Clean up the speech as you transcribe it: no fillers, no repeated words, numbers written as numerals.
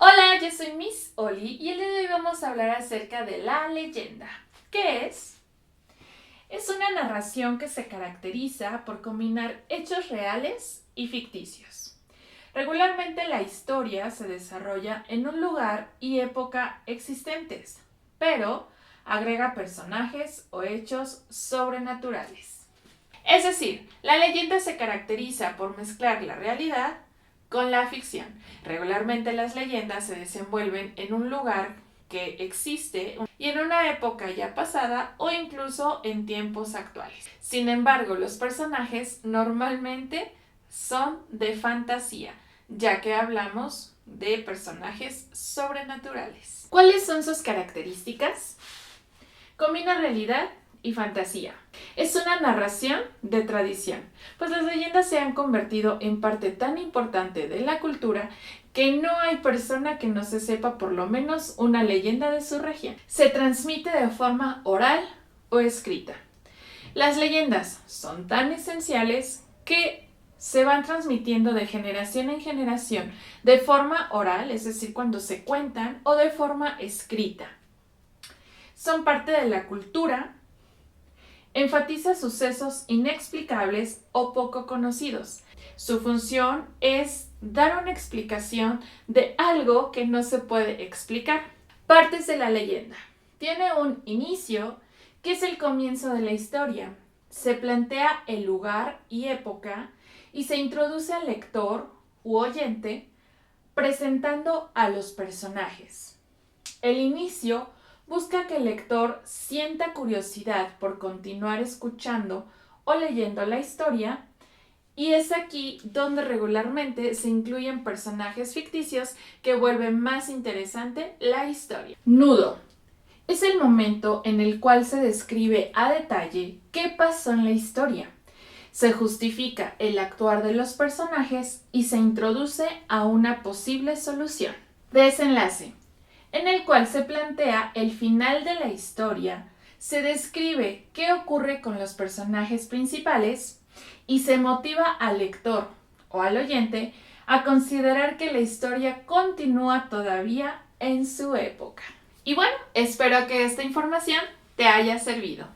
Hola, yo soy Miss Oli y el día de hoy vamos a hablar acerca de la leyenda. ¿Qué es? Es una narración que se caracteriza por combinar hechos reales y ficticios. Regularmente la historia se desarrolla en un lugar y época existentes, pero agrega personajes o hechos sobrenaturales. Es decir, la leyenda se caracteriza por mezclar la realidad con la ficción. Regularmente las leyendas se desenvuelven en un lugar que existe y en una época ya pasada o incluso en tiempos actuales. Sin embargo, los personajes normalmente son de fantasía, ya que hablamos de personajes sobrenaturales. ¿Cuáles son sus características? Combina realidad y fantasía. Es una narración de tradición, pues las leyendas se han convertido en parte tan importante de la cultura que no hay persona que no se sepa por lo menos una leyenda de su región. Se transmite de forma oral o escrita. Las leyendas son tan esenciales que se van transmitiendo de generación en generación de forma oral, es decir, cuando se cuentan, o de forma escrita. Son parte de la cultura. Enfatiza sucesos inexplicables o poco conocidos. Su función es dar una explicación de algo que no se puede explicar. Partes de la leyenda. Tiene un inicio, que es el comienzo de la historia. Se plantea el lugar y época y se introduce al lector u oyente presentando a los personajes. El inicio busca que el lector sienta curiosidad por continuar escuchando o leyendo la historia, y es aquí donde regularmente se incluyen personajes ficticios que vuelven más interesante la historia. Nudo. Es el momento en el cual se describe a detalle qué pasó en la historia. Se justifica el actuar de los personajes y se introduce a una posible solución. Desenlace, en el cual se plantea el final de la historia, se describe qué ocurre con los personajes principales y se motiva al lector o al oyente a considerar que la historia continúa todavía en su época. Y bueno, espero que esta información te haya servido.